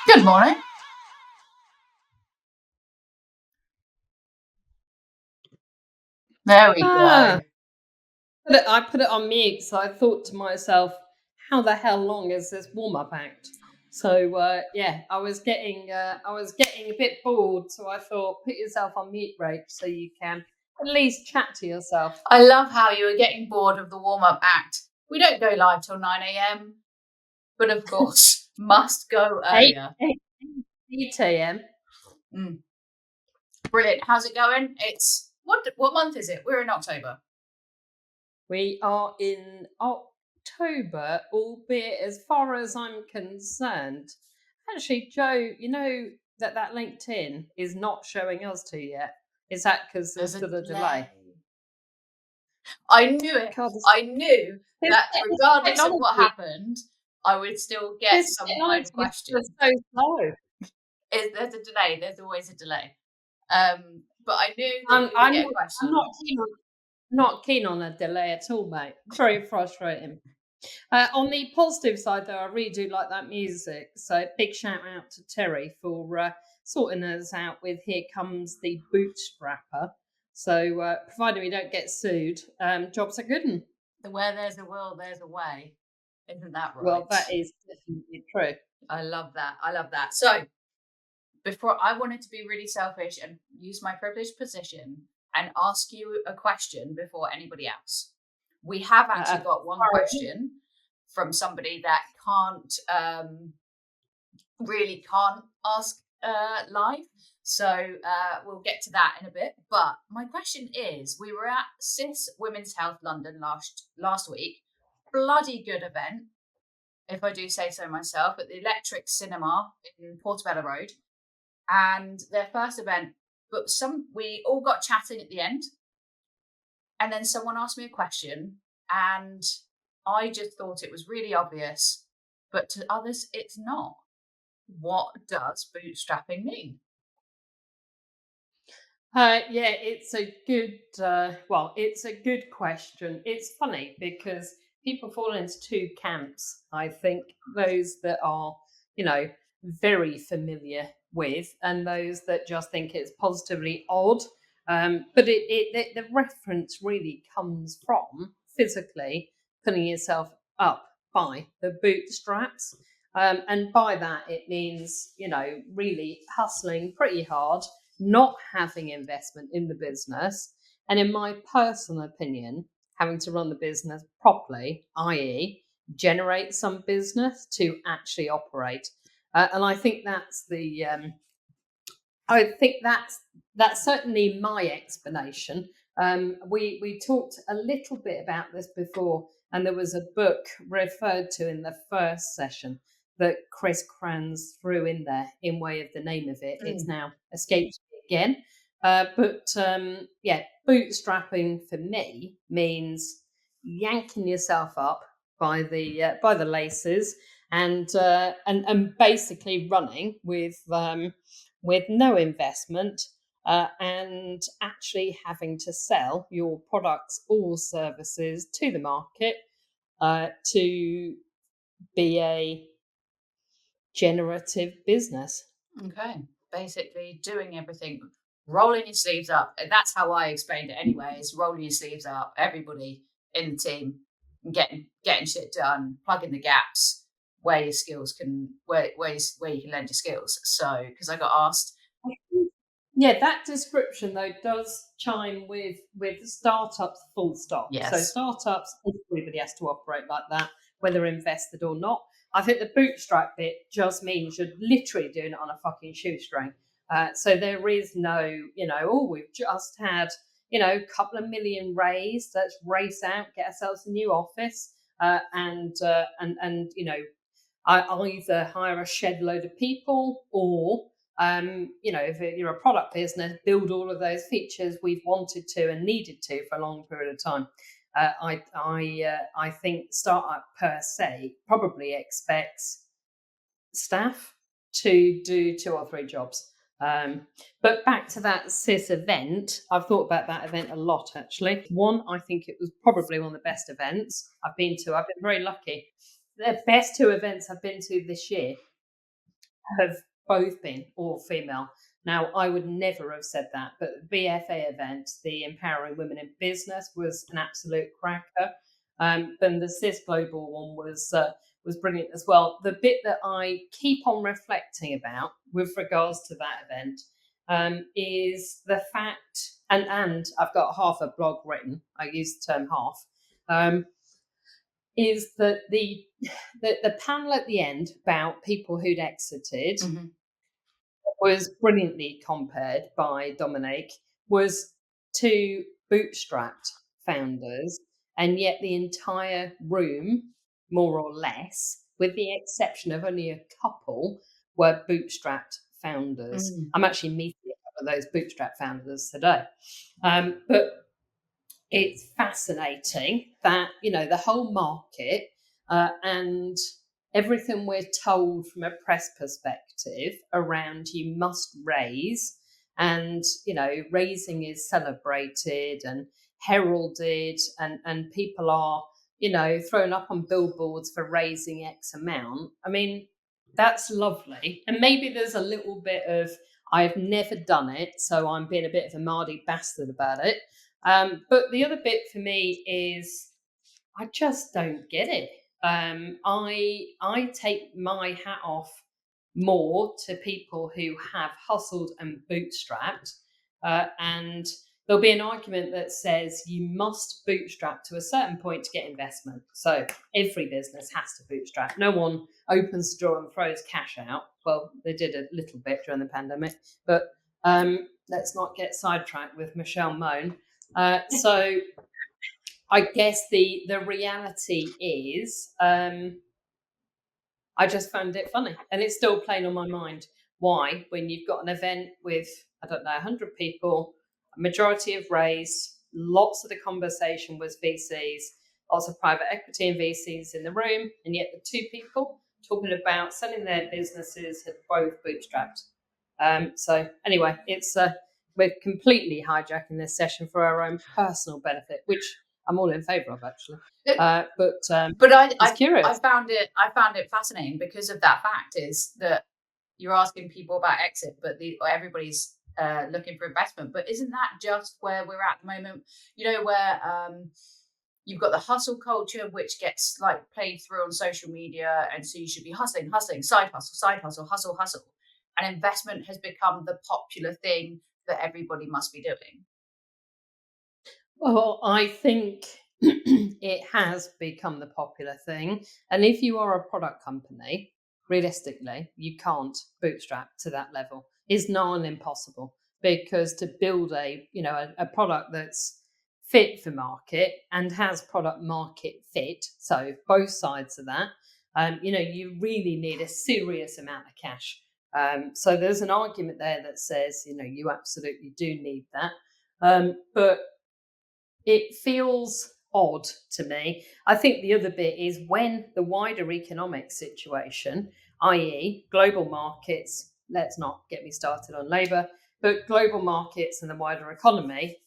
Good morning. There we go. I put it on mute, so I thought to myself, how the hell long is this warm-up act? So I was getting a bit bored, so I thought put yourself on mute, Rach, so you can at least chat to yourself. I love how you were getting bored of the warm-up act. We don't go live till 9 a.m, but of course, must go earlier. 8 a.m. Brilliant. How's it going? It's what month is it? We're in October. We are in October, albeit as far as I'm concerned. Actually, Joe, you know that LinkedIn is not showing us to yet. Is that because there's still a delay? I knew it. I knew that regardless of what happened, I would still get some kind of question. So slow. There's a delay. There's always a delay. But I knew that we would get a question. I'm not keen on a delay at all, mate. Very frustrating. On the positive side, though, I really do like that music. So big shout out to Terry for sorting us out with Here Comes the Bootstrapper. So provided we don't get sued, jobs are good. Where there's a will, there's a way. Isn't that right? Well, that is definitely true. I love that. So before, I wanted to be really selfish and use my privileged position and ask you a question before anybody else. We have actually got one question from somebody that really can't ask live. So we'll get to that in a bit. But my question is, we were at Cis Women's Health London last week. Bloody good event, if I do say so myself, at the Electric Cinema in Portobello Road. And their first event, but we all got chatting at the end. And then someone asked me a question, and I just thought it was really obvious, but to others, it's not. What does bootstrapping mean? It's a good. It's a good question. It's funny because people fall into two camps. I think those that are, very familiar with, and those that just think it's positively odd. But the reference really comes from physically putting yourself up by the bootstraps. And by that, it means, really hustling pretty hard, not having investment in the business, and in my personal opinion, having to run the business properly, i.e., generate some business to actually operate. And I think that's that's certainly my explanation. We talked a little bit about this before, and there was a book referred to in the first session that Chris Kranz threw in there in way of the name of it. It's now escaped me again. Bootstrapping for me means yanking yourself up by the laces and basically running with no investment and actually having to sell your products or services to the market to be a generative business. Okay, basically doing everything, rolling your sleeves up. That's how I explained it anyway, is rolling your sleeves up, everybody in the team, getting shit done, plugging the gaps where your skills can, where you can lend your skills. So, because I got asked. Yeah, that description though does chime with startups full stop. Yes. So startups, everybody has to operate like that, whether invested or not. I think the bootstrap bit just means you're literally doing it on a fucking shoestring. So there is no, we've just had, a couple of million raised. Let's race out, get ourselves a new office, and I either hire a shed load of people or if you're a product business, build all of those features we've wanted to and needed to for a long period of time. I think startup per se probably expects staff to do 2 or 3 jobs. But back to that CIS event, I've thought about that event a lot actually. One, I think it was probably one of the best events I've been to. I've been very lucky. The best 2 events I've been to this year. have both been all female. Now, I would never have said that, but the BFA event, the Empowering Women in Business, was an absolute cracker. Then the CIS Global one was brilliant as well. The bit that I keep on reflecting about with regards to that event is the fact, and I've got half a blog written. I use the term half. Is that the panel at the end about people who'd exited Mm-hmm. was brilliantly compared by Dominique, was to bootstrapped founders, and yet the entire room, more or less, with the exception of only a couple, were bootstrapped founders. Mm. I'm actually meeting a couple of those bootstrap founders today. But it's fascinating that, you know, the whole market and everything we're told from a press perspective around you must raise, and, you know, raising is celebrated and heralded, and people are, you know, thrown up on billboards for raising X amount. I mean, that's lovely. And maybe there's a little bit of, I've never done it, so I'm being a bit of a mardy bastard about it. But the other bit for me is I just don't get it. I take my hat off more to people who have hustled and bootstrapped, and there'll be an argument that says you must bootstrap to a certain point to get investment. So every business has to bootstrap. No one opens the door and throws cash out. Well, they did a little bit during the pandemic, but let's not get sidetracked with Michelle Moan. So I guess the reality is, I just found it funny, and it's still playing on my mind. Why, when you've got an event with, I don't know, 100 people, a majority have raised, lots of the conversation was VCs, lots of private equity and VCs in the room, and yet the two people talking about selling their businesses had both bootstrapped. So anyway, it's we're completely hijacking this session for our own personal benefit, which I'm all in favour of, actually. But it's curious. I found it fascinating because of that fact is that you're asking people about exit, but everybody's looking for investment. But isn't that just where we're at the moment? You know, where you've got the hustle culture, which gets like played through on social media, and so you should be hustling, side hustle, hustle, and investment has become the popular thing that everybody must be doing. Well, I think it has become the popular thing. And if you are a product company, realistically, you can't bootstrap to that level. It's not impossible, because to build a product that's fit for market and has product market fit, so both sides of that, you really need a serious amount of cash. So there's an argument there that says, you absolutely do need that. But it feels odd to me. I think the other bit is when the wider economic situation, i.e., global markets, let's not get me started on labour, but global markets and the wider economy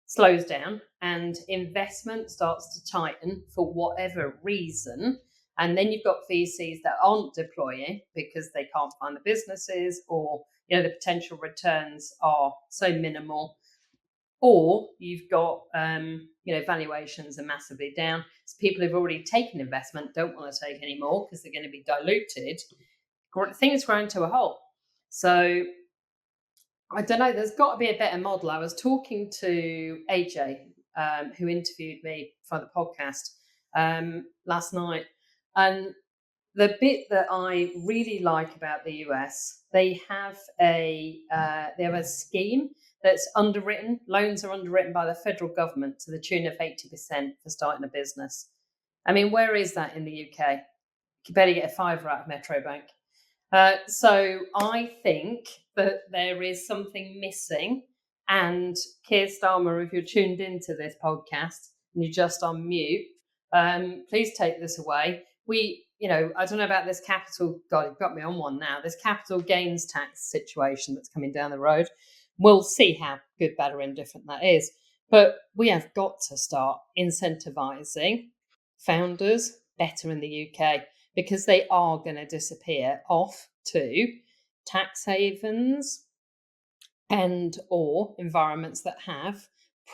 slows down and investment starts to tighten for whatever reason. And then you've got VCs that aren't deploying because they can't find the businesses, or the potential returns are so minimal, or you've got valuations are massively down. So people who've already taken investment don't want to take any more because they're going to be diluted. Things ground to a halt. So I don't know. There's got to be a better model. I was talking to AJ, who interviewed me for the podcast last night, and the bit that I really like about the US, they have a scheme that's underwritten. Loans are underwritten by the federal government to the tune of 80% for starting a business. I mean, where is that in the UK? You could barely get a fiver out of Metro Bank. So I think that there is something missing. And Keir Starmer, if you're tuned into this podcast and you're just on mute, please take this away. I don't know about this capital, God, you've got me on one now, this capital gains tax situation that's coming down the road. We'll see how good, bad, or indifferent that is. But we have got to start incentivizing founders better in the UK. because they are going to disappear off to tax havens and or environments that have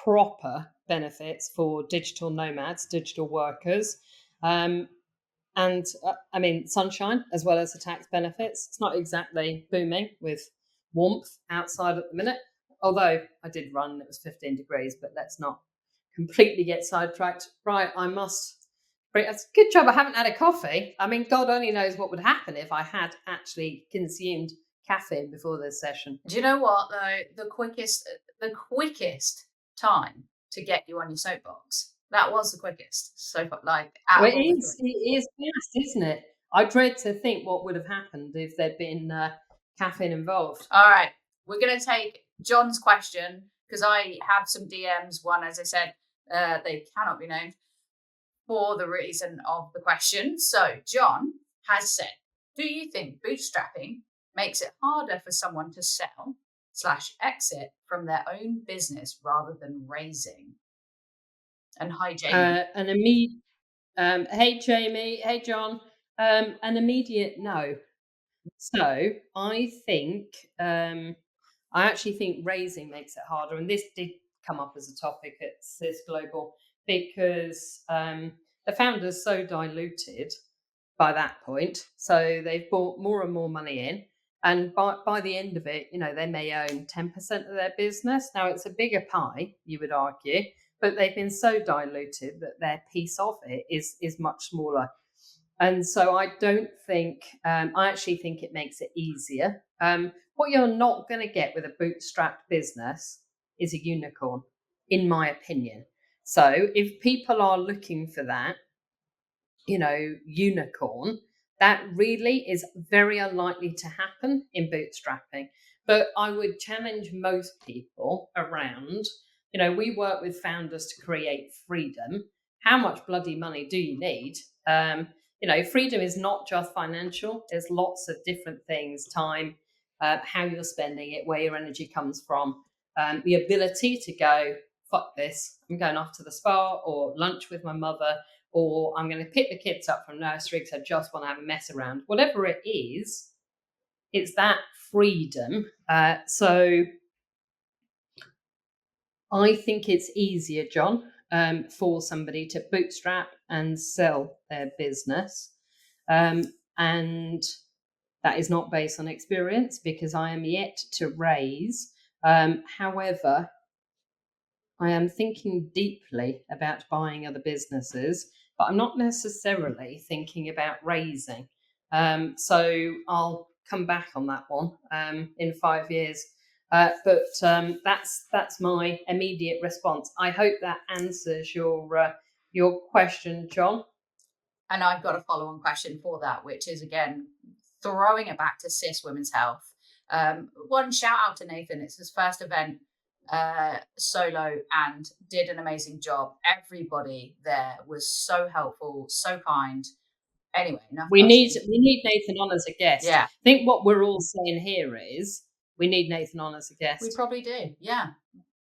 proper benefits for digital nomads, digital workers. And I mean, sunshine as well as the tax benefits. It's not exactly booming with warmth outside at the minute, although I did run, it was 15 degrees, but let's not completely get sidetracked. Right, I must. It's a good job I haven't had a coffee. I mean, God only knows what would happen if I had actually consumed caffeine before this session. Do you know what though? The quickest time to get you on your soapbox. That was the quickest. So like out Well, of all the three. it is fast, isn't it? I dread to think what would have happened if there'd been caffeine involved. All right, we're gonna take John's question because I have some DMs. One, as I said, they cannot be named for the reason of the question. So John has said, "Do you think bootstrapping makes it harder for someone to sell/exit from their own business rather than raising?" And hi, Jamie. Hey Jamie, hey John, an immediate no. So I actually think raising makes it harder, and this did come up as a topic at Cis Global because the founder's so diluted by that point. So they've brought more and more money in. And by the end of it, they may own 10% of their business. Now, it's a bigger pie, you would argue, but they've been so diluted that their piece of it is much smaller. And so I don't think, I actually think it makes it easier. What you're not going to get with a bootstrapped business is a unicorn, in my opinion. So if people are looking for that, unicorn, that really is very unlikely to happen in bootstrapping. But I would challenge most people around, we work with founders to create freedom. How much bloody money do you need? Freedom is not just financial. There's lots of different things, time, how you're spending it, where your energy comes from, the ability to go, fuck this, I'm going off to the spa or lunch with my mother, or I'm going to pick the kids up from nursery because I just want to have a mess around. Whatever it is, it's that freedom. So I think it's easier, John, for somebody to bootstrap and sell their business. And that is not based on experience because I am yet to raise. However, I am thinking deeply about buying other businesses, but I'm not necessarily thinking about raising. So I'll come back on that one in 5 years. But that's my immediate response. I hope that answers your question, John. And I've got a follow-on question for that, which is again throwing it back to cis women's health. One shout out to Nathan. It's his first event solo and did an amazing job. Everybody there was so helpful, so kind. Anyway, enough We need gushing. Nathan on as a guest. Yeah. I think what we're all saying here is we need Nathan on as a guest. We probably do. Yeah.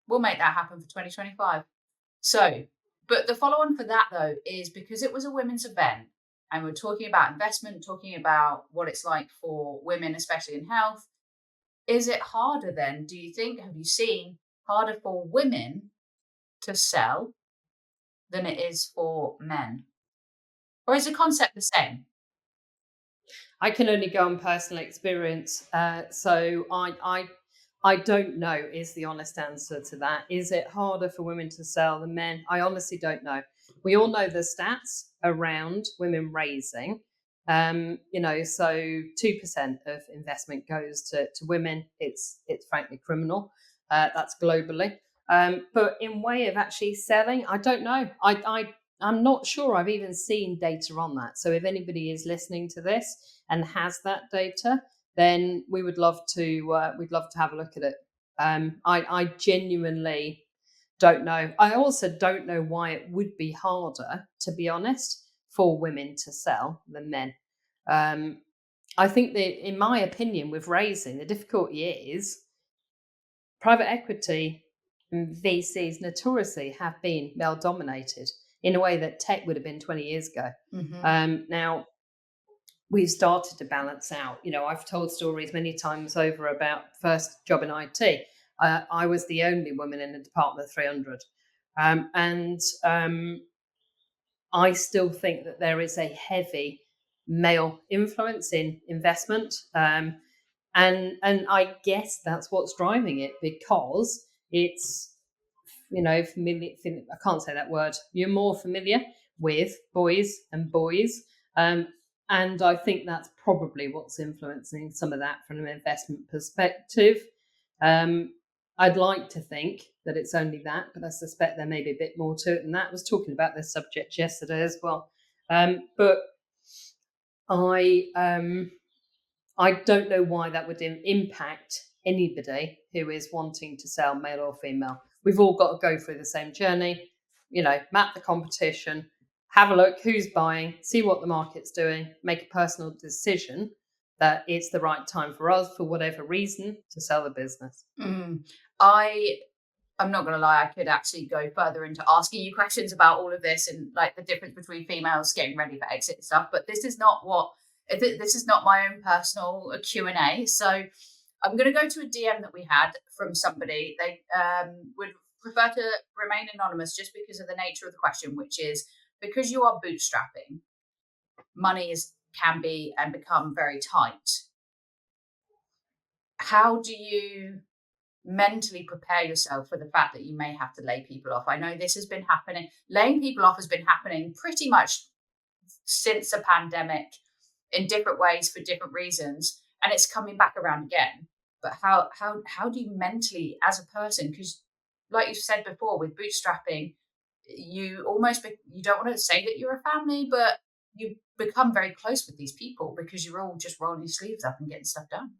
We'll make that happen for 2025. So, but the follow-on for that though is because it was a women's event and we're talking about investment, talking about what it's like for women, especially in health. Is it harder then, do you think, have you seen harder for women to sell than it is for men? Or is the concept the same? I can only go on personal experience. So I don't know is the honest answer to that. Is it harder for women to sell than men? I honestly don't know. We all know the stats around women raising. So 2% of investment goes to women. It's frankly criminal. That's globally. But in way of actually selling, I don't know. I'm not sure I've even seen data on that. So if anybody is listening to this and has that data, then we'd love to have a look at it. I genuinely don't know. I also don't know why it would be harder, to be honest, for women to sell than men. I think that, in my opinion, with raising, the difficulty is private equity and VCs notoriously have been male dominated in a way that tech would have been 20 years ago. Mm-hmm. Now, we've started to balance out. I've told stories many times over about first job in IT. I was the only woman in a department of 300. And I still think that there is a heavy male influence in investment. And I guess that's what's driving it, because it's, familiar. I can't say that word. You're more familiar with boys. Um, and I think that's probably what's influencing some of that from an investment perspective. Um, I'd like to think that it's only that, but I suspect there may be a bit more to it than that. I was talking about this subject yesterday as well. But I don't know why that would impact anybody who is wanting to sell, male or female. We've all got to go through the same journey, map the competition, have a look who's buying, see what the market's doing, make a personal decision that it's the right time for us, for whatever reason, to sell the business. I'm not going to lie, I could actually go further into asking you questions about all of this and like the difference between females getting ready for exit and stuff, but this is not my own personal Q&A. So I'm going to go to a DM that we had from somebody. They would prefer to remain anonymous just because of the nature of the question, which is, because you are bootstrapping, money can be and become very tight. How do you mentally prepare yourself for the fact that you may have to lay people off? I know this has been happening. Laying people off has been happening pretty much since the pandemic in different ways for different reasons, and it's coming back around again. But how do you mentally, as a person, because like you said before, with bootstrapping, you don't want to say that you're a family, but you become very close with these people because you're all just rolling your sleeves up and getting stuff done.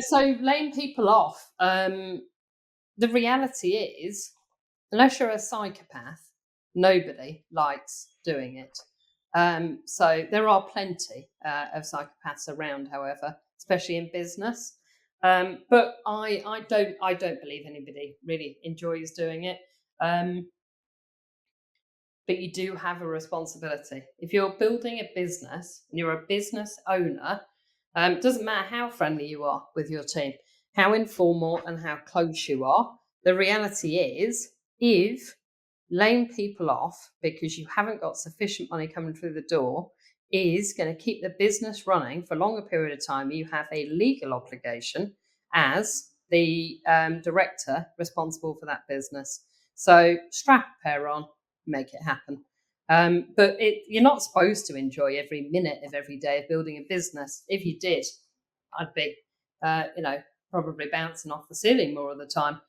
So laying people off, the reality is, unless you're a psychopath, nobody likes doing it. So there are plenty of psychopaths around, however, especially in business. But I don't believe anybody really enjoys doing it. But you do have a responsibility. If you're building a business and you're a business owner, it doesn't matter how friendly you are with your team, how informal and how close you are. The reality is, if laying people off because you haven't got sufficient money coming through the door is going to keep the business running for a longer period of time, you have a legal obligation as the director responsible for that business. So strap a pair on, make it happen. But you're not supposed to enjoy every minute of every day of building a business. If you did, I'd be, probably bouncing off the ceiling more of the time.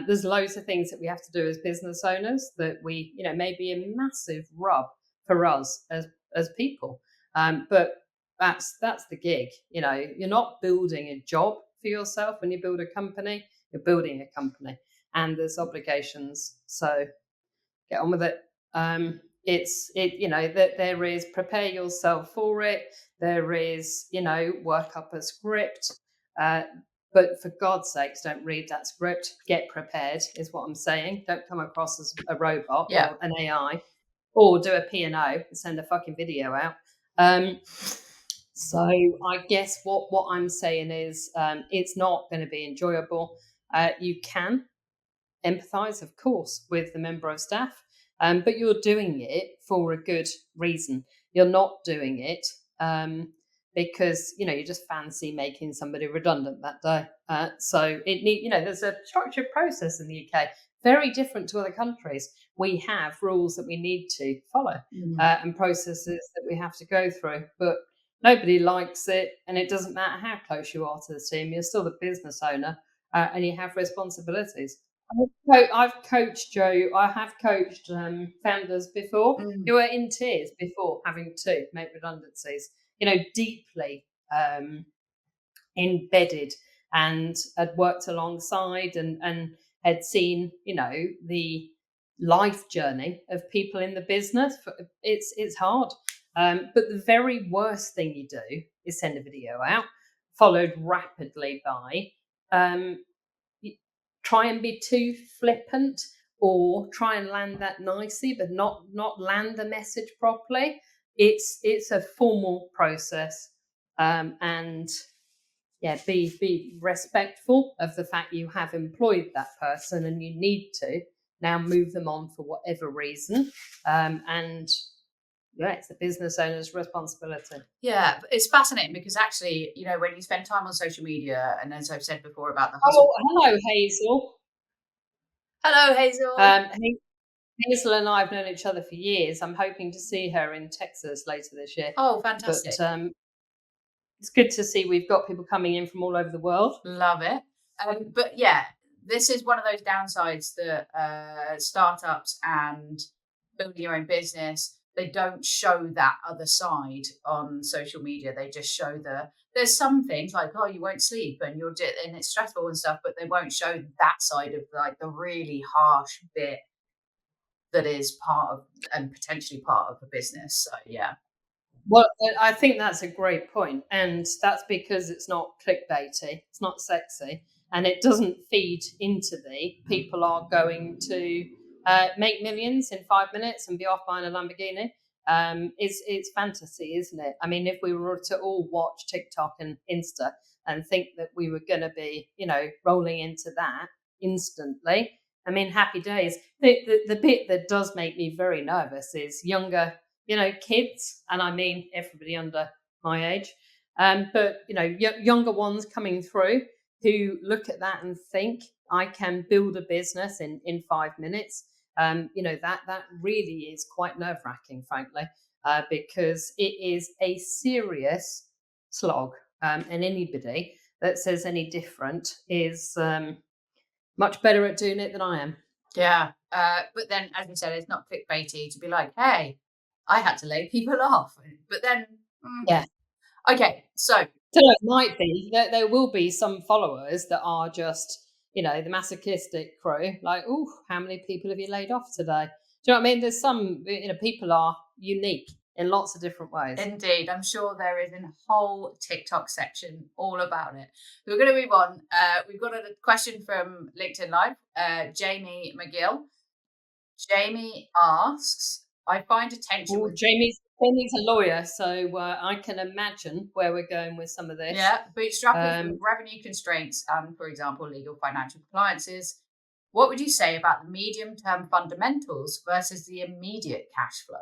There's loads of things that we have to do as business owners that we, may be a massive rub for us as people. But that's the gig. You're not building a job for yourself when you build a company. You're building a company, and there's obligations. So get on with it. That there is prepare yourself for it. There is, work up a script. But for God's sakes, don't read that script. Get prepared is what I'm saying. Don't come across as a robot or an AI, or do a P&O and send a fucking video out. So I guess what I'm saying is it's not going to be enjoyable. You can empathise, of course, with the member of staff, but you're doing it for a good reason. You're not doing it because you just fancy making somebody redundant that day. So there's a structured process in the UK, very different to other countries. We have rules that we need to follow and processes that we have to go through, but nobody likes it, and it doesn't matter how close you are to the team. You're still the business owner, and you have responsibilities. I've coached I have coached founders before who were in tears before having to make redundancies. Deeply embedded, and had worked alongside and had seen the life journey of people in the business. It's hard, but the very worst thing you do is send a video out, followed rapidly by try and be too flippant, or try and land that nicely but not land the message properly. it's a formal process, and yeah, be respectful of the fact you have employed that person and you need to now move them on for whatever reason, and yeah, it's the business owner's responsibility. Yeah, it's fascinating because actually, when you spend time on social media, and as I've said before about the hustle. Oh, hello, Hazel. Hello, Hazel. Um, Hazel and I have known each other for years. I'm hoping to see her in Texas later this year. Oh, But fantastic. it's good to see we've got people coming in from all over the world. Love it. But yeah, this is one of those downsides that startups and building your own business, they don't show that other side on social media. They just show there's some things like, oh, you won't sleep and and it's stressful and stuff, but they won't show that side of like the really harsh bit that is part of and potentially part of the business. So yeah. Well, I think that's a great point, and that's because it's not clickbaity, it's not sexy, and it doesn't feed into the people are going to make millions in 5 minutes and be off buying a Lamborghini. It's fantasy, isn't it? I mean, if we were to all watch TikTok and Insta and think that we were going to be, rolling into that instantly, I mean, happy days. The bit that does make me very nervous is younger kids, and I mean everybody under my age, but younger ones coming through who look at that and think I can build a business in 5 minutes. That really is quite nerve wracking, frankly, because it is a serious slog, and anybody that says any different is much better at doing it than I am. Yeah. But then, as you said, it's not clickbaity to be like, hey, I had to lay people off. But then, Yeah. okay. So, So it might be that there will be some followers that are just, the masochistic crew, like, oh, how many people have you laid off today? Do you know what I mean? There's some, people are unique in lots of different ways. indeed, I'm sure there is a whole TikTok section all about it. We're going to move on. We've got a question from LinkedIn Live, Jamie McGill. Jamie asks, I find attention Well, with Jamie's a lawyer, so I can imagine where we're going with some of this. yeah, bootstrappers with revenue constraints and, for example, legal financial compliances. What would you say about the medium-term fundamentals versus the immediate cash flow?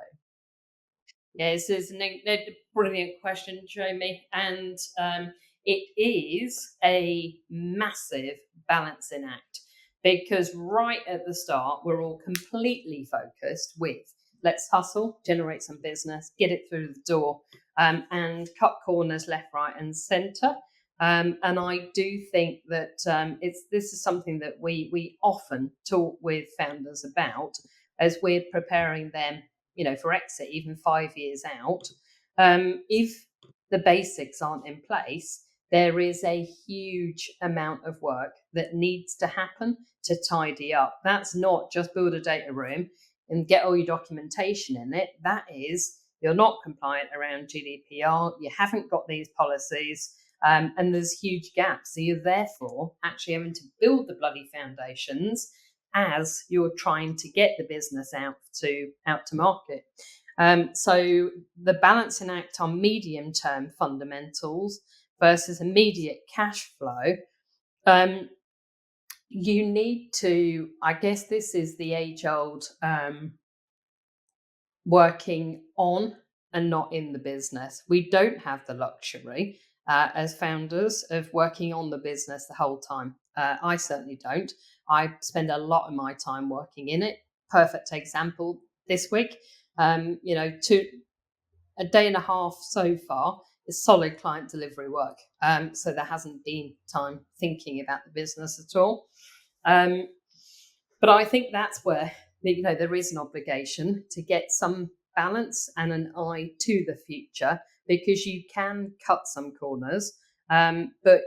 Yeah, this is a brilliant question, Jamie, and it is a massive balancing act because right at the start, we're all completely focused with let's hustle, generate some business, get it through the door, and cut corners left, right, and centre. And I do think that this is something that we often talk with founders about as we're preparing them for exit, even 5 years out. If the basics aren't in place, there is a huge amount of work that needs to happen to tidy up. That's not just build a data room and get all your documentation in it. That is, you're not compliant around GDPR, you haven't got these policies, and there's huge gaps. So you're therefore actually having to build the bloody foundations as you're trying to get the business out to market. So the balancing act on medium term fundamentals versus immediate cash flow, you need to, I guess this is the age old working on and not in the business. We don't have the luxury as founders of working on the business the whole time. I certainly don't. I spend a lot of my time working in it. Perfect example this week. A day and a half so far is solid client delivery work. So there hasn't been time thinking about the business at all. But I think that's where there is an obligation to get some balance and an eye to the future because you can cut some corners. But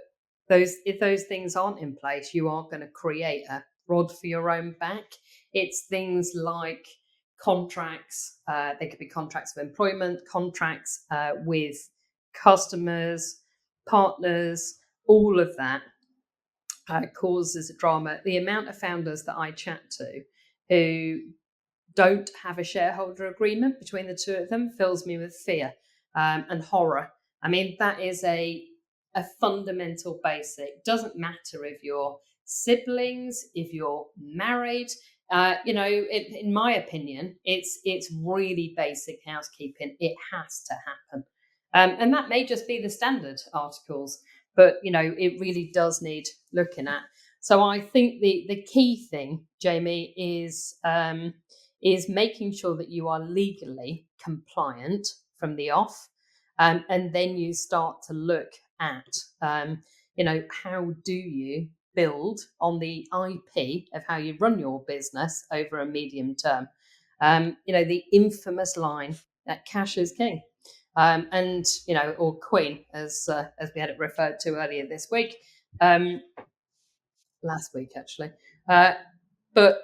if those things aren't in place, you are going to create a rod for your own back. It's things like contracts. They could be contracts of employment, contracts with customers, partners, all of that causes a drama. The amount of founders that I chat to who don't have a shareholder agreement between the two of them fills me with fear and horror. I mean, that is a fundamental basic. Doesn't matter if you're siblings, if you're married. In my opinion, it's really basic housekeeping. It has to happen, and that may just be the standard articles, but it really does need looking at. So I think the key thing, Jamie, is making sure that you are legally compliant from the off, and then you start to look at how do you build on the IP of how you run your business over a medium term. The infamous line that cash is king, and or queen, as we had it referred to earlier this week, last week actually, but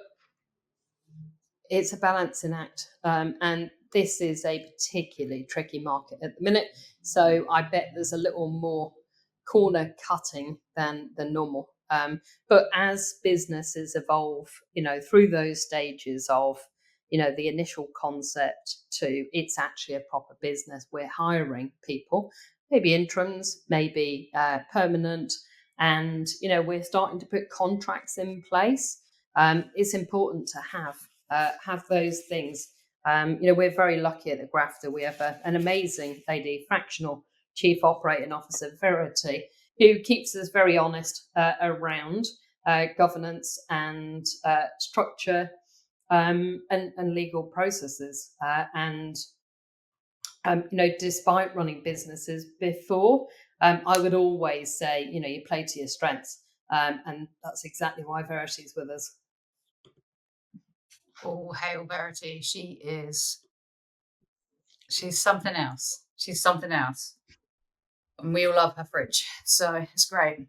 it's a balancing act, and this is a particularly tricky market at the minute. So I bet there's a little more corner cutting than normal. But as businesses evolve, through those stages of, the initial concept to it's actually a proper business, we're hiring people, maybe interims, maybe permanent, and we're starting to put contracts in place. It's important to have those things. We're very lucky at the Grafter. We have an amazing lady, fractional chief operating officer, Verity, who keeps us very honest around governance and structure, and legal processes. Despite running businesses before, I would always say, you play to your strengths. And that's exactly why Verity's with us. Oh, hail Verity. She's something else. She's something else. And we all love her fridge. So it's great.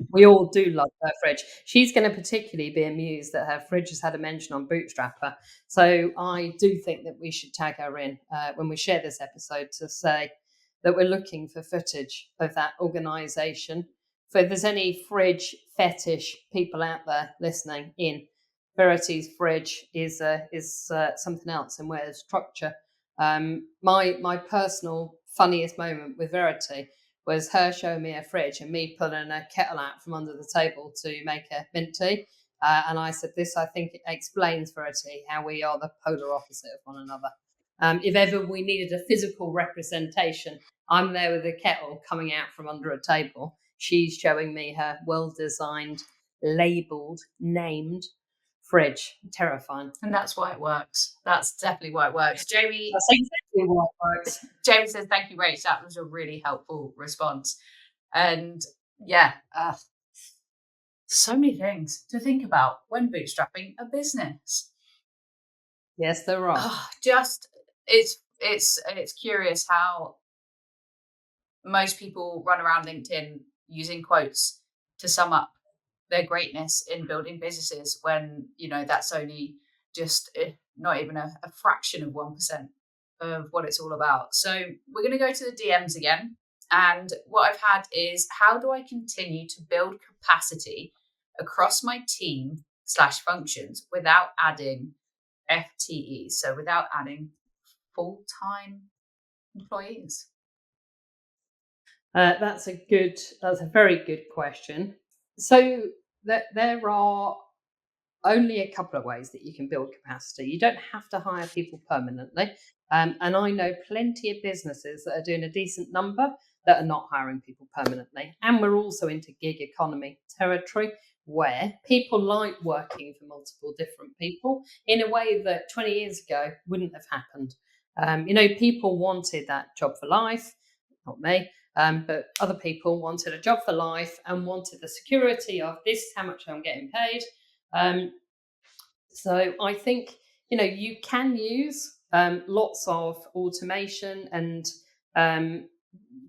We all do love her fridge. She's going to particularly be amused that her fridge has had a mention on Bootstrapper. So I do think that we should tag her in when we share this episode to say that we're looking for footage of that organisation. So if there's any fridge fetish people out there listening in, Verity's fridge is something else, and where's structure. My personal funniest moment with Verity was her showing me a fridge and me pulling a kettle out from under the table to make a mint tea. And I said, this, I think, explains, Verity, how we are the polar opposite of one another. If ever we needed a physical representation, I'm there with a kettle coming out from under a table. She's showing me her well-designed, labelled, named fridge. Terrifying. And that's why it works. That's definitely why it works. Jamie. That's exactly why it works. Jamie says, thank you, Rach. That was a really helpful response. And yeah, so many things to think about when bootstrapping a business. Yes, there are. It's curious how most people run around LinkedIn using quotes to sum up their greatness in building businesses when, that's only just not even a fraction of 1% of what it's all about. So we're going to go to the DMs again. And what I've had is, how do I continue to build capacity across my team / functions without adding FTEs? So without adding full-time employees. That's a very good question. So there are only a couple of ways that you can build capacity. You don't have to hire people permanently. And I know plenty of businesses that are doing a decent number that are not hiring people permanently. And we're also into gig economy territory, where people like working for multiple different people in a way that 20 years ago wouldn't have happened. People wanted that job for life, not me. But other people wanted a job for life and wanted the security of, this is how much I'm getting paid. So I think, you can use lots of automation and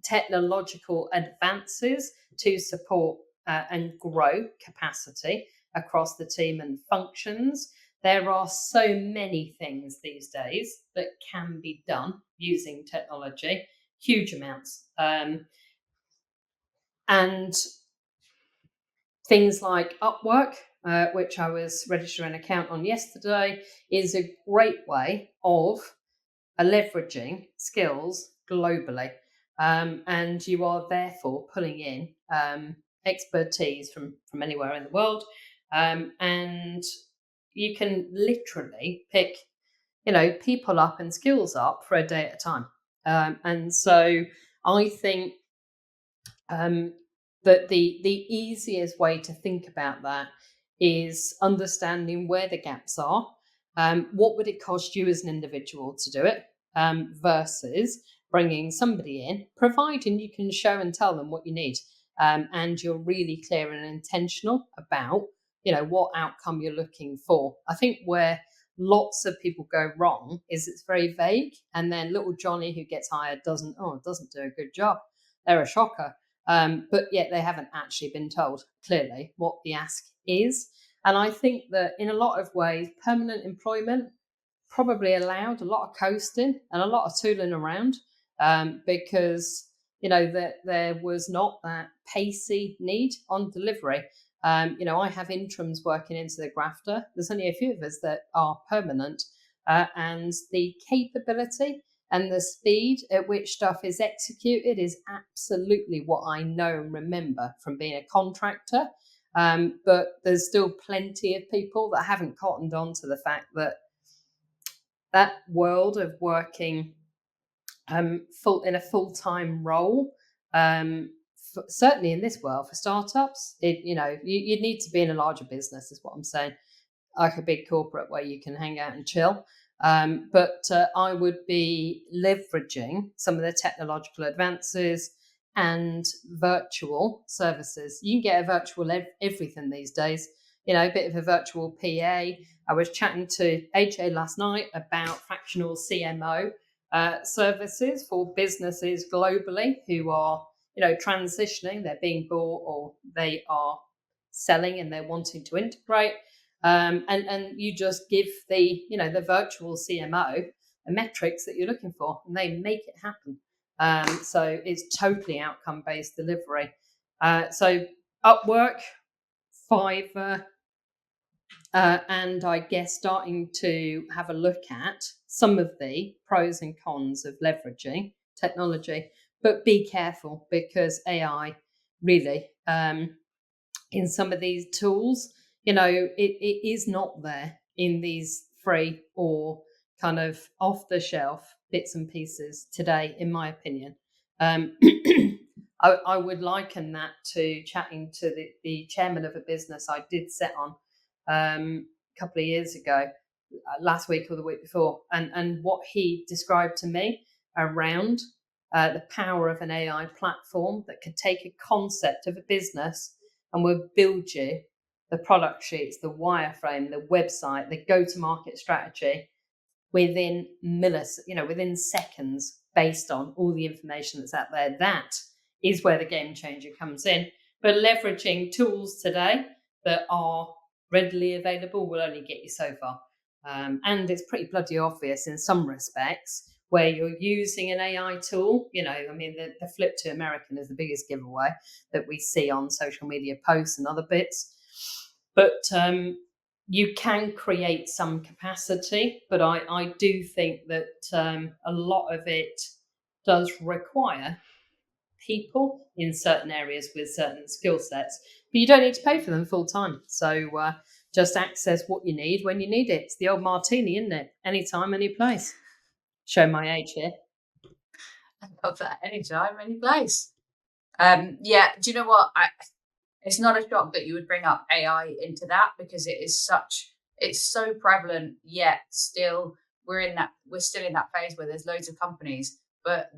technological advances to support and grow capacity across the team and functions. There are so many things these days that can be done using technology, huge amounts. And things like Upwork which I was registering an account on yesterday, is a great way of leveraging skills globally. And you are therefore pulling in expertise from anywhere in the world. And you can literally pick, people up and skills up for a day at a time. And so I think that the easiest way to think about that is understanding where the gaps are. What would it cost you as an individual to do it, versus bringing somebody in, providing you can show and tell them what you need, and you're really clear and intentional about what outcome you're looking for. I think where lots of people go wrong is it's very vague, and then little Johnny who gets hired doesn't do a good job. They're a shocker. But yet they haven't actually been told clearly what the ask is. And I think that in a lot of ways, permanent employment probably allowed a lot of coasting and a lot of tooling around, because that there was not that pacey need on delivery. I have interims working into the grafter. There's only a few of us that are permanent, and the capability and the speed at which stuff is executed is absolutely what I know and remember from being a contractor. But there's still plenty of people that haven't cottoned on to the fact that that world of working in a full-time role, certainly in this world for startups, you need to be in a larger business, is what I'm saying, like a big corporate where you can hang out and chill. But I would be leveraging some of the technological advances and virtual services. You can get a virtual everything these days, a bit of a virtual PA. I was chatting to AJ last night about fractional CMO services for businesses globally who are, transitioning, they're being bought or they are selling and they're wanting to integrate. And you just give the virtual CMO the metrics that you're looking for, and they make it happen. So it's totally outcome-based delivery. So Upwork, Fiverr, and I guess starting to have a look at some of the pros and cons of leveraging technology, but be careful because AI really, in some of these tools, it is not there in these free or kind of off the shelf bits and pieces today, in my opinion. I would liken that to chatting to the chairman of a business I did set on a couple of years ago, last week or the week before, and what he described to me around the power of an AI platform that could take a concept of a business and will build you the product sheets, the wireframe, the website, the go-to-market strategy within within seconds, based on all the information that's out there. That is where the game changer comes in. But leveraging tools today that are readily available will only get you so far. And it's pretty bloody obvious in some respects where you're using an AI tool. The flip to American is the biggest giveaway that we see on social media posts and other bits. But you can create some capacity, but I do think that a lot of it does require people in certain areas with certain skill sets, but you don't need to pay for them full time. So just access what you need when you need it. It's the old martini, isn't it? Anytime, any place. Show my age here. I love that. Anytime, any place. Yeah, do you know what? It's not a shock that you would bring up AI into that, because it's so prevalent, yet still we're still in that phase where there's loads of companies, but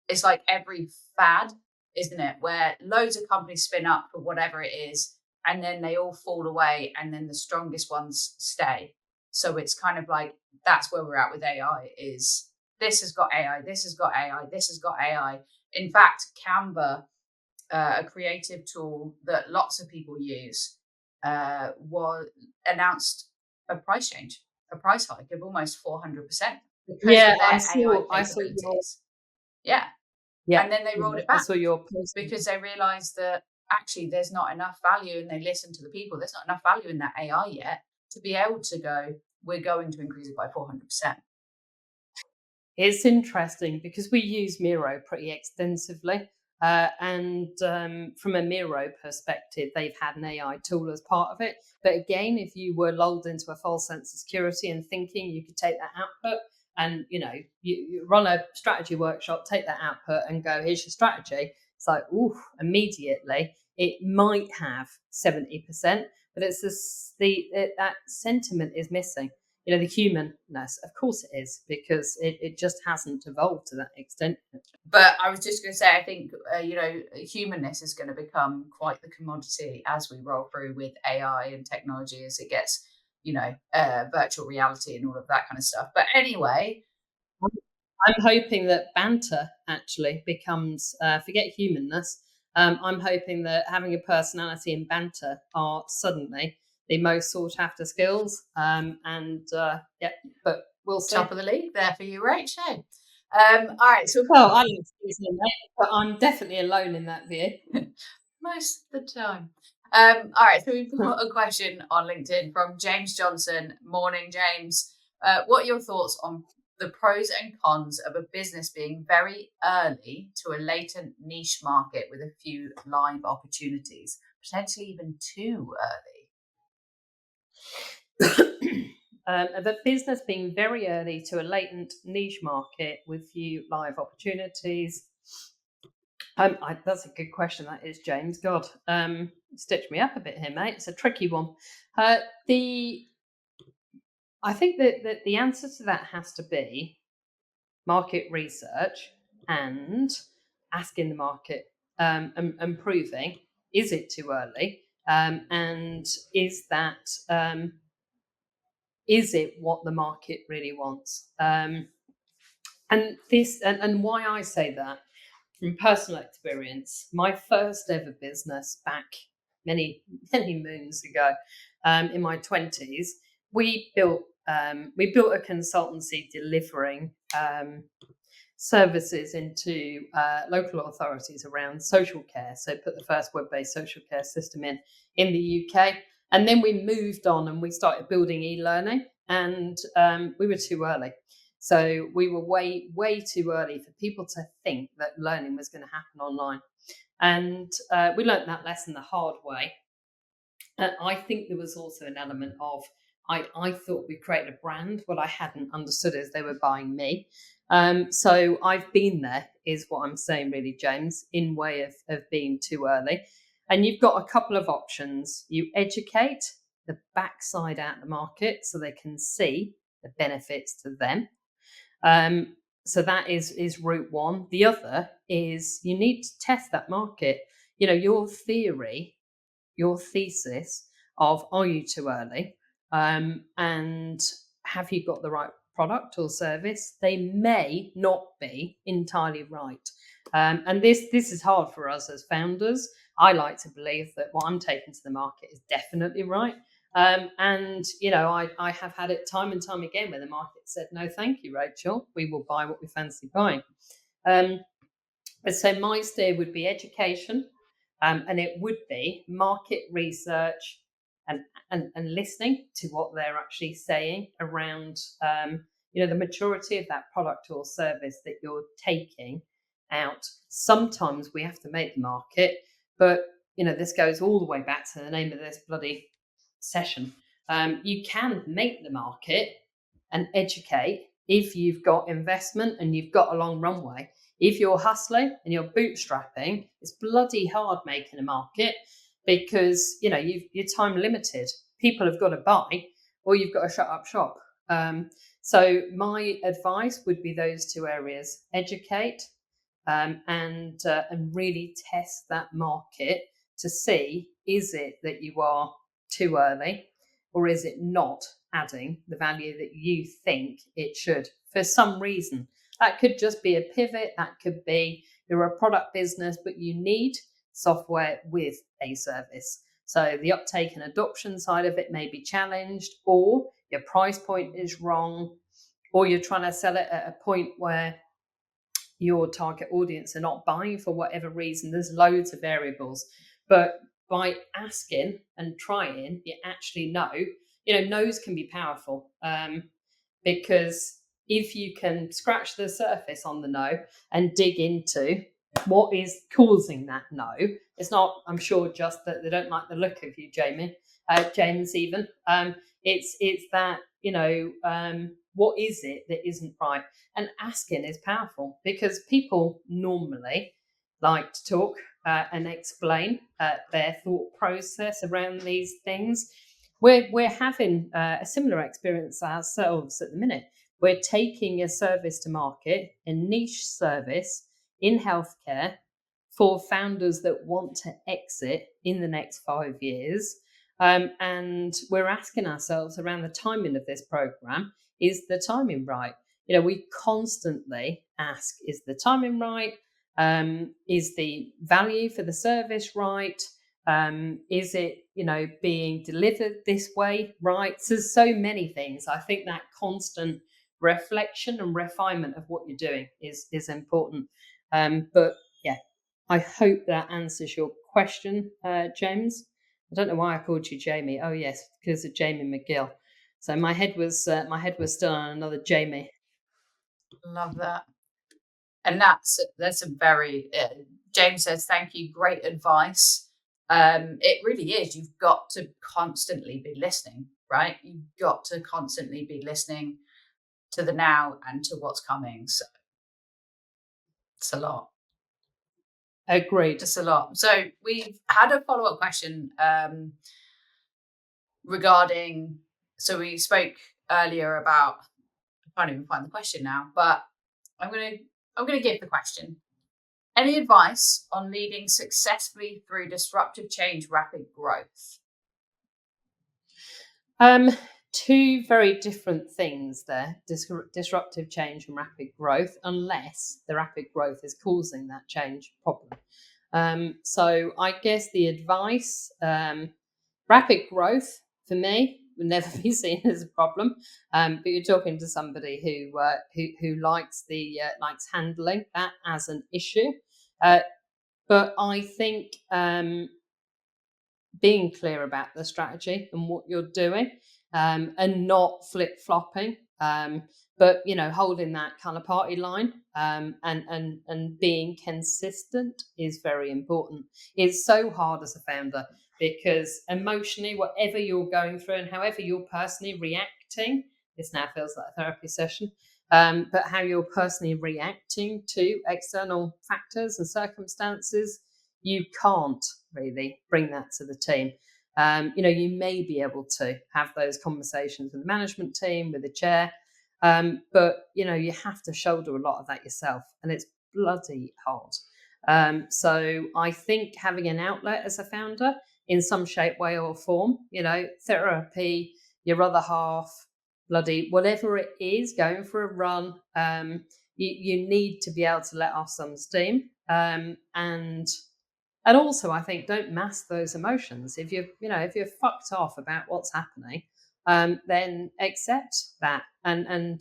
it's like every fad, isn't it? Where loads of companies spin up for whatever it is, and then they all fall away, and then the strongest ones stay. So it's kind of like, that's where we're at with AI, is this has got AI, this has got AI, this has got AI. In fact, Canva, a creative tool that lots of people use, announced a price hike of almost 400% because of their AI capabilities. Yeah. And then they rolled it back I saw your post because they realized that actually there's not enough value, and they listen to the people, there's not enough value in that AI yet to be able to go, we're going to increase it by 400%. It's interesting because we use Miro pretty extensively. And from a Miro perspective, they've had an AI tool as part of it. But again, if you were lulled into a false sense of security and thinking you could take that output and, you run a strategy workshop, take that output and go, here's your strategy. It's like, ooh, immediately it might have 70%, but it's that sentiment is missing. The humanness, of course it is, because it just hasn't evolved to that extent. But I was just going to say, I think, humanness is going to become quite the commodity as we roll through with AI and technology, as it gets, virtual reality and all of that kind of stuff. But anyway, I'm hoping that banter actually becomes, forget humanness. I'm hoping that having a personality and banter are suddenly the most sought after skills. But we'll see. Top of the league there for you, Rachel. All right. So, well, I like but I'm definitely alone in that view. Most of the time. All right. So we've got a question on LinkedIn from James Johnson. Morning, James. What are your thoughts on the pros and cons of a business being very early to a latent niche market with a few live opportunities, potentially even too early? The business being very early to a latent niche market with few live opportunities. That's a good question. That is, James. God, stitch me up a bit here, mate. It's a tricky one. I think that the answer to that has to be market research and asking the market and proving, is it too early, and is it what the market really wants? And why I say that, from personal experience, my first ever business back many moons ago, in my 20s, we built a consultancy delivering services into local authorities around social care. So put the first web-based social care system in the UK, and then we moved on and we started building e-learning, and we were too early. So we were way too early for people to think that learning was going to happen online, and we learned that lesson the hard way. And I think there was also an element of I thought we created a brand. What I hadn't understood is they were buying me. So I've been there, is what I'm saying, really, James, in way of being too early. And you've got a couple of options. You educate the backside out of the market so they can see the benefits to them. So that is route one. The other is you need to test that market. Your thesis of, are you too early? And have you got the right product or service? They may not be entirely right. And this is hard for us as founders. I like to believe that what I'm taking to the market is definitely right. I have had it time and time again where the market said, no, thank you, Rachel. We will buy what we fancy buying. So my steer would be education, and it would be market research and listening to what they're actually saying around the maturity of that product or service that you're taking out. Sometimes we have to make the market, but this goes all the way back to the name of this bloody session. You can make the market and educate if you've got investment and you've got a long runway. If you're hustling and you're bootstrapping, it's bloody hard making a market, because you're time limited. People have got to buy, or you've got to shut up shop. So my advice would be those two areas: educate and really test that market to see, is it that you are too early, or is it not adding the value that you think it should for some reason. That could just be a pivot. That could be you're a product business, but you need software with a service. So the uptake and adoption side of it may be challenged, or your price point is wrong, or you're trying to sell it at a point where your target audience are not buying for whatever reason. There's loads of variables. But by asking and trying, you actually know. No's can be powerful, because if you can scratch the surface on the no and dig into what is causing that no, it's not, I'm sure, just that they don't like the look of you, James, even. It's that, what is it that isn't right? And asking is powerful because people normally like to talk and explain their thought process around these things. We're having a similar experience ourselves at the minute. We're taking a service to market, a niche service in healthcare for founders that want to exit in the next 5 years. And we're asking ourselves around the timing of this program, is the timing right? We constantly ask, is the timing right? Is the value for the service right? Is it, being delivered this way right? So there's so many things. I think that constant reflection and refinement of what you're doing is important. But yeah, I hope that answers your question, James. I don't know why I called you Jamie. Oh yes, because of Jamie McGill. So my head was still on another Jamie. Love that. And that's a very James says, thank you, great advice. It really is. You've got to constantly be listening, right? You've got to constantly be listening to the now and to what's coming. So it's a lot. Agreed. It's a lot. So we've had a follow-up question regarding, so we spoke earlier about, I can't even find the question now, but I'm gonna give the question. Any advice on leading successfully through disruptive change, rapid growth? Two very different things there: disruptive change and rapid growth, unless the rapid growth is causing that change problem. So I guess the advice, rapid growth for me would never be seen as a problem. But you're talking to somebody who likes likes handling that as an issue. But I think being clear about the strategy and what you're doing, and not flip flopping, but holding that kind of party line, and being consistent is very important. It's so hard as a founder because emotionally, whatever you're going through and however you're personally reacting, this now feels like a therapy session. But how you're personally reacting to external factors and circumstances, you can't really bring that to the team. You may be able to have those conversations with the management team, with the chair, but you have to shoulder a lot of that yourself, and it's bloody hard. So I think having an outlet as a founder in some shape, way, or form, therapy, your other half, bloody whatever it is, going for a run, you need to be able to let off some steam, and also, I think, don't mask those emotions. If you're fucked off about what's happening, then accept that and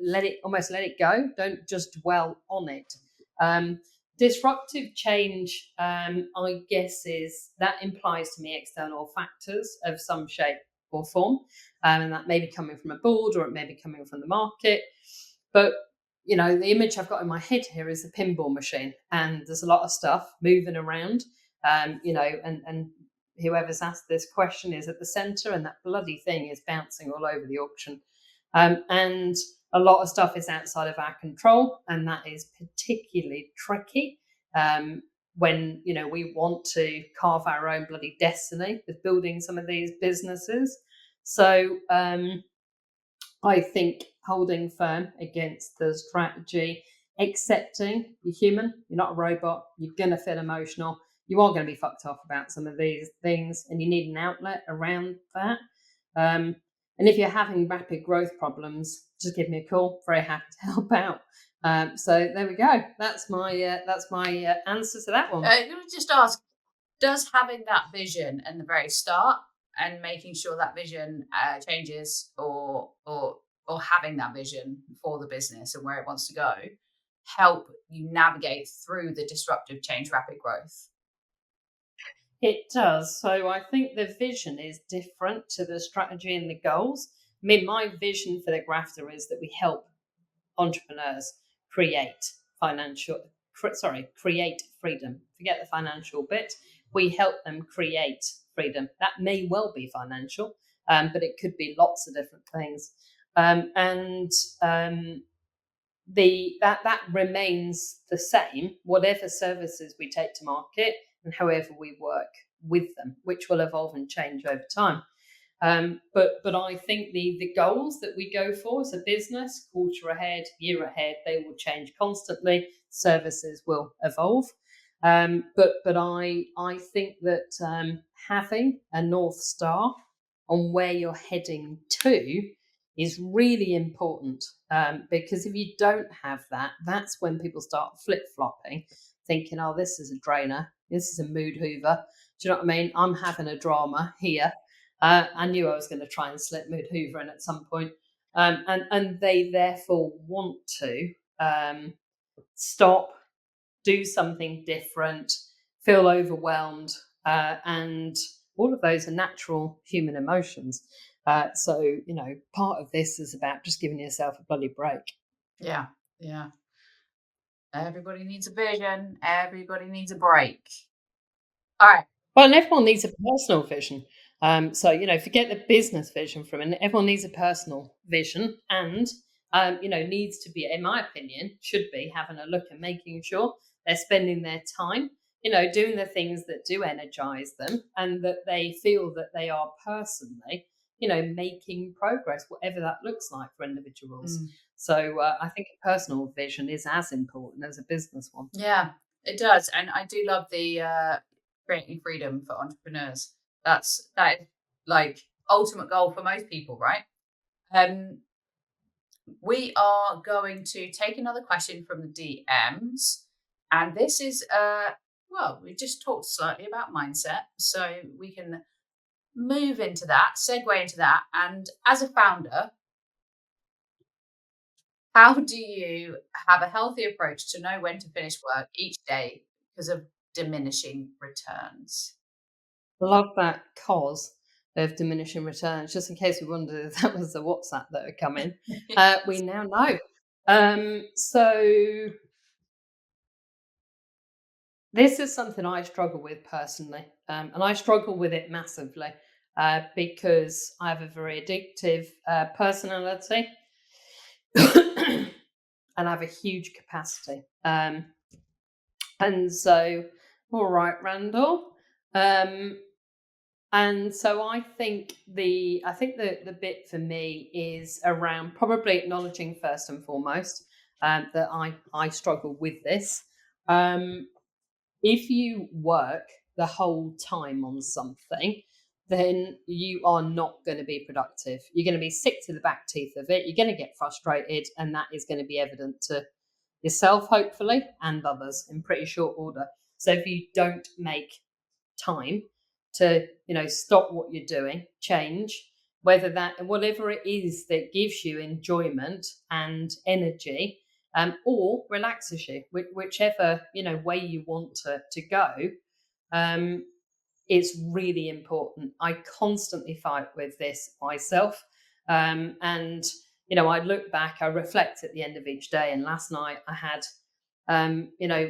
let it go. Don't just dwell on it. Disruptive change, I guess, that implies to me external factors of some shape or form, and that may be coming from a board or it may be coming from the market. But the image I've got in my head here is a pinball machine, and there's a lot of stuff moving around, and whoever's asked this question is at the center, and that bloody thing is bouncing all over the auction. And a lot of stuff is outside of our control, and that is particularly tricky when we want to carve our own bloody destiny with building some of these businesses. So I think holding firm against the strategy, accepting you're human, you're not a robot, you're going to feel emotional, you are going to be fucked off about some of these things, and you need an outlet around that. And if you're having rapid growth problems, just give me a call. Very happy to help out. So there we go. That's my answer to that one. I'm going to just ask, does having that vision in the very start and making sure that vision changes, or having that vision for the business and where it wants to go, help you navigate through the disruptive change, rapid growth? It does. So I think the vision is different to the strategy and the goals. I mean, my vision for the grafter is that we help entrepreneurs create create freedom. Forget the financial bit. We help them create freedom. That may well be financial, but it could be lots of different things. And the that remains the same, whatever services we take to market and however we work with them, which will evolve and change over time. But I think the goals that we go for as a business, quarter ahead, year ahead, they will change constantly. Services will evolve. But I think that having a North Star on where you're heading to is really important, because if you don't have that, that's when people start flip flopping, thinking, "Oh, this is a drainer, this is a mood hoover." Do you know what I mean? I'm having a drama here. I knew I was going to try and slip mood hoover in at some point, and they therefore want to stop, do something different, feel overwhelmed, and all of those are natural human emotions. So, part of this is about just giving yourself a bloody break. Yeah, yeah. Everybody needs a vision. Everybody needs a break. All right. Well, and everyone needs a personal vision. So, forget the business vision from it. Everyone needs a personal vision and, needs to be, in my opinion, should be having a look and making sure they're spending their time, doing the things that do energize them and that they feel that they are personally, making progress, whatever that looks like for individuals. Mm. So I think a personal vision is as important as a business one. Yeah, it does. And I do love the creating freedom for entrepreneurs. That is like ultimate goal for most people, right? Um, we are going to take another question from the DMs. And this is well, we just talked slightly about mindset. So we can move into that, segue into that. And as a founder, how do you have a healthy approach to know when to finish work each day because of diminishing returns? Love that cause of diminishing returns. Just in case we wondered if that was the WhatsApp that had come in, we now know. So this is something I struggle with personally, and I struggle with it massively because I have a very addictive personality, and I have a huge capacity. And so, all right, Randall. And so I think the bit for me is around probably acknowledging first and foremost that I struggle with this. If you work the whole time on something, then you are not going to be productive. You're going to be sick to the back teeth of it. You're going to get frustrated, and that is going to be evident to yourself, hopefully, and others in pretty short order. So if you don't make time to stop what you're doing, change, whatever it is that gives you enjoyment and energy, or relaxes you, whichever way you want to go, is really important. I constantly fight with this myself, and I look back, I reflect at the end of each day, and last night I had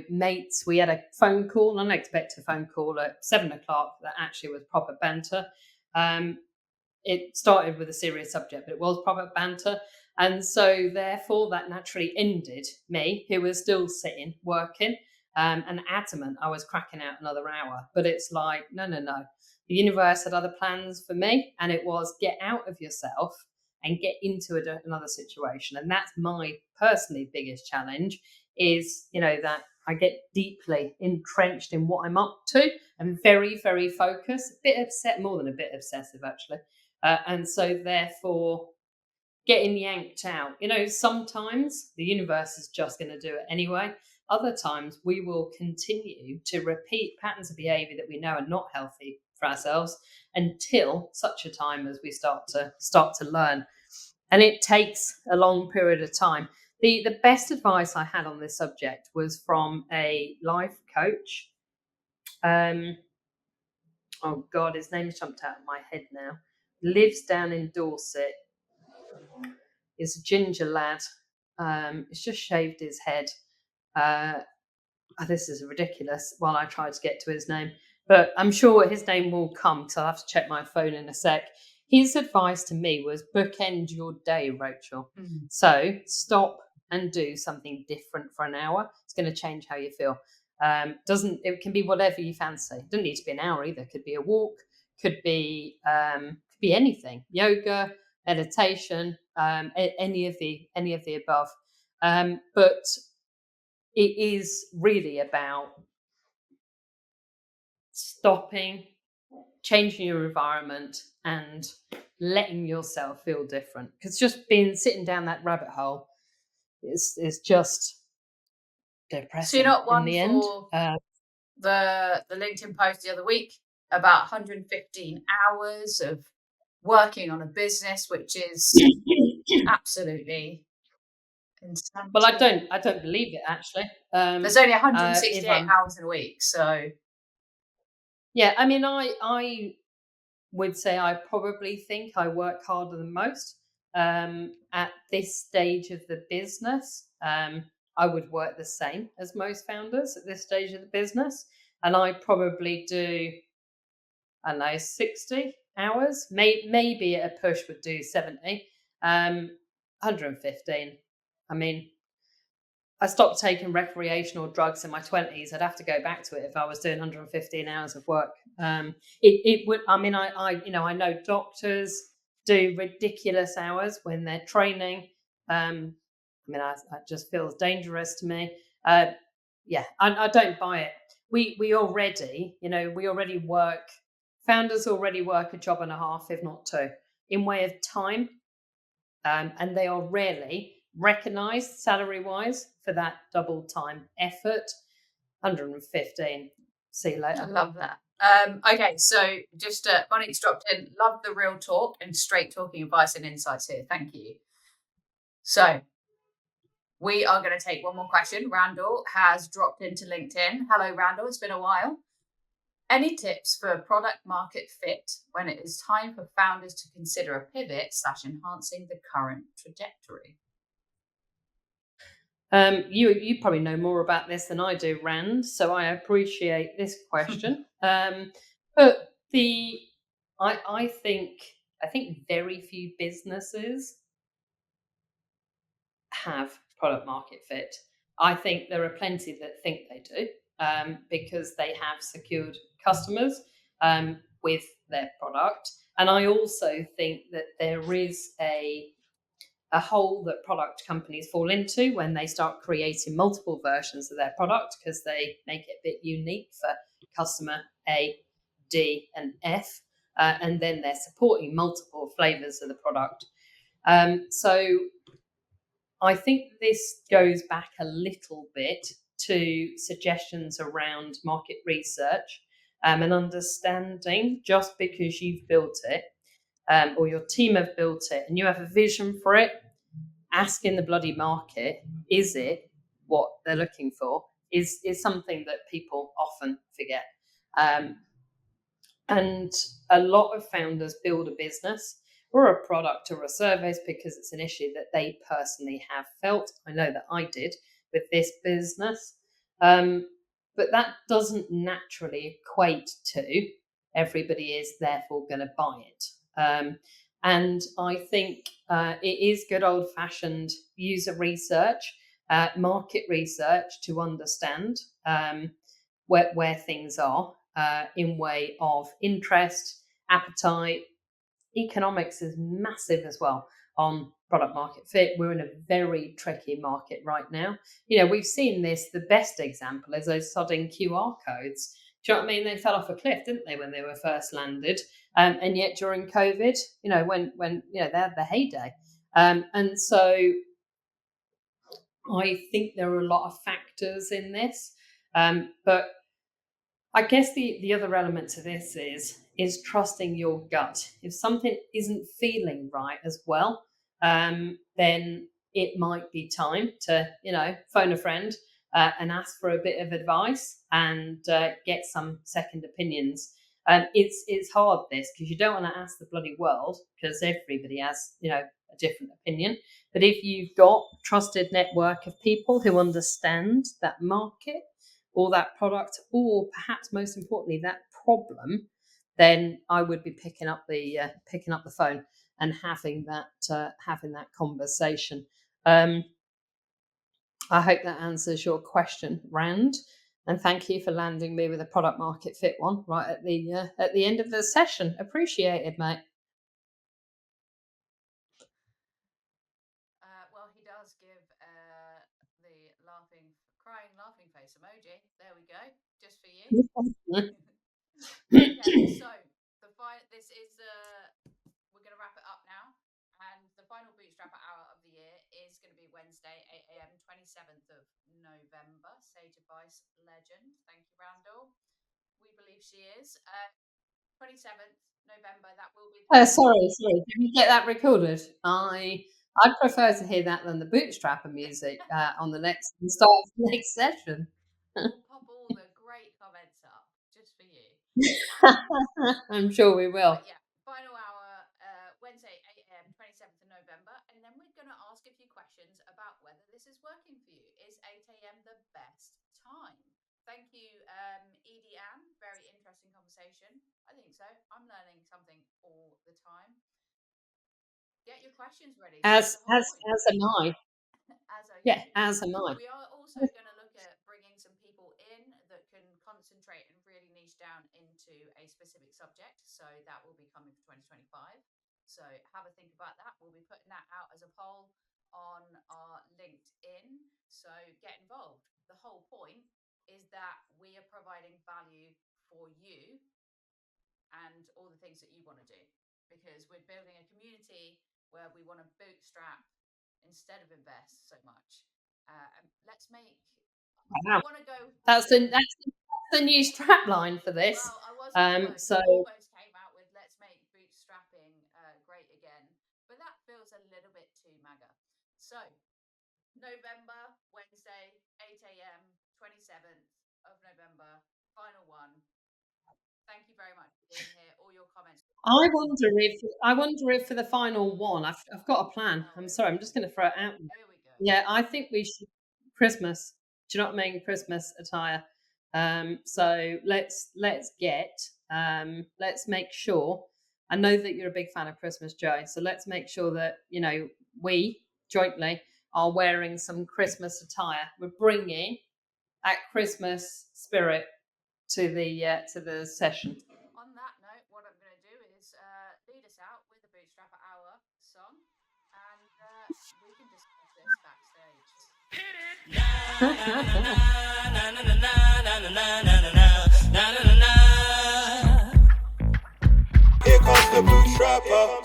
mates, we had a phone call, an unexpected phone call at 7 o'clock that actually was proper banter. It started with a serious subject, but it was proper banter. And so therefore that naturally ended me, who was still sitting, working, and adamant I was cracking out another hour. But it's like, no. The universe had other plans for me, and it was get out of yourself and get into another situation. And that's my personally biggest challenge is, that I get deeply entrenched in what I'm up to and very, very focused, a bit upset, more than a bit obsessive, actually. And so therefore getting yanked out, sometimes the universe is just going to do it anyway. Other times we will continue to repeat patterns of behavior that we know are not healthy for ourselves until such a time as we start to learn. And it takes a long period of time. The best advice I had on this subject was from a life coach. oh God, his name jumped out of my head now. Lives down in Dorset. He's a ginger lad. He's just shaved his head. This is ridiculous while I try to get to his name, but I'm sure his name will come, so I'll have to check my phone in a sec. His advice to me was bookend your day, Rachel. Mm. So stop and do something different for an hour. It's going to change how you feel. It can be whatever you fancy. It doesn't need to be an hour either. It could be a walk, could be anything. Yoga, meditation, any of the above. But it is really about stopping, changing your environment, and letting yourself feel different. Because just sitting down that rabbit hole is just So you're depressing not in one the end. for the LinkedIn post the other week about 115 hours of working on a business, which is absolutely Well, insanity. I don't believe it actually. There's only If 168 I'm hours in a week, so Yeah, I mean, I would say I probably think I work harder than most at this stage of the business. I would work the same as most founders at this stage of the business, and I probably do, I don't know, 60 hours. Maybe at a push would do 70. 115. I mean, I stopped taking recreational drugs in my 20s. I'd have to go back to it if I was doing 115 hours of work. It would, I mean, I know doctors do ridiculous hours when they're training. It just feels dangerous to me. Yeah, I don't buy it. We already work, founders already work a job and a half, if not two, in way of time. And they are rarely recognised salary wise for that double time effort. 115. See you I later. love that. Okay, so just money's dropped in. Love the real talk and straight talking advice and insights here. Thank you. So we are going to take one more question. Randall has dropped into LinkedIn. Hello, Randall. It's been a while. Any tips for product market fit when it is time for founders to consider a pivot / enhancing the current trajectory? You probably know more about this than I do, Rand. So I appreciate this question. But I think very few businesses have product market fit. I think there are plenty that think they do because they have secured customers with their product. And I also think that there is a hole that product companies fall into when they start creating multiple versions of their product because they make it a bit unique for customer A, D, and F. And then they're supporting multiple flavors of the product. So I think this goes back a little bit to suggestions around market research and understanding just because you've built it or your team have built it and you have a vision for it, asking the bloody market, is it what they're looking for, is something that people often forget. And a lot of founders build a business or a product or a service because it's an issue that they personally have felt. I know that I did with this business. But that doesn't naturally equate to everybody is therefore going to buy it. And I think it is good old fashioned user research, market research to understand where things are in way of interest, appetite. Economics is massive as well on product market fit. We're in a very tricky market right now. We've seen this. The best example is those sodding QR codes. Do you know what I mean? They fell off a cliff, didn't they, when they were first landed? And yet during COVID, when they had the heyday. And so I think there are a lot of factors in this. But I guess the other element to this is trusting your gut. If something isn't feeling right as well, then it might be time to phone a friend and ask for a bit of advice and get some second opinions. It's hard this because you don't want to ask the bloody world because everybody has a different opinion. But if you've got trusted network of people who understand that market or that product, or perhaps most importantly that problem, then I would be picking up the phone and having that conversation. I hope that answers your question, Rand, and thank you for landing me with a product market fit one right at the end of the session. Appreciated, mate. Well, he does give the crying laughing face emoji. There we go, just for you. Okay, so this is we're going to wrap it up now, and the final Bootstrapper hour of the year is going to be Wednesday, 8 a.m., 27th of November. Sage advice legend. Thank you, Randall. We believe she is. 27th November. That will be. Sorry. Did we get that recorded? I'd prefer to hear that than the Bootstrapper music on the start of the next session. We'll pop all the great comments up just for you. I'm sure we will. But yeah, final hour, Wednesday, 8 a.m., 27th of November. And then we're going to ask a few questions about whether this is working for you. Is 8 a.m. the best time? Thank you, Edie Ann. Very interesting conversation. I think so. I'm learning something all the time. Get your questions ready. As am I. As are yeah, you. as am I. We are also going to look at bringing some people in that can concentrate and really niche down into a specific subject. So that will be coming for 2025. So have a think about that. We'll be putting that out as a poll on our LinkedIn. So get involved. The whole point is that we are providing value for you and all the things that you want to do, because we're building a community where we want to bootstrap instead of invest so much. Let's make. Wow. I want to go. That's the new strap line for this. Well, I was almost came out with "Let's make bootstrapping great again," but that feels a little bit too MAGA. So November, Wednesday, 8 a.m., 27th of November, final one. Thank you very much for being here. All your comments. I wonder if for the final one, I've got a plan. I'm sorry, I'm just going to throw it out. Here we go. Yeah, I think we should Christmas. Do you know what I mean? Christmas attire. So let's make sure. I know that you're a big fan of Christmas, Joe. So let's make sure that we jointly are wearing some Christmas attire. We're bringing that Christmas spirit to the session. On that note, what I'm going to do is lead us out with the Bootstrapper Hour song, and we can discuss this backstage. Hit it! Here comes the Bootstrapper.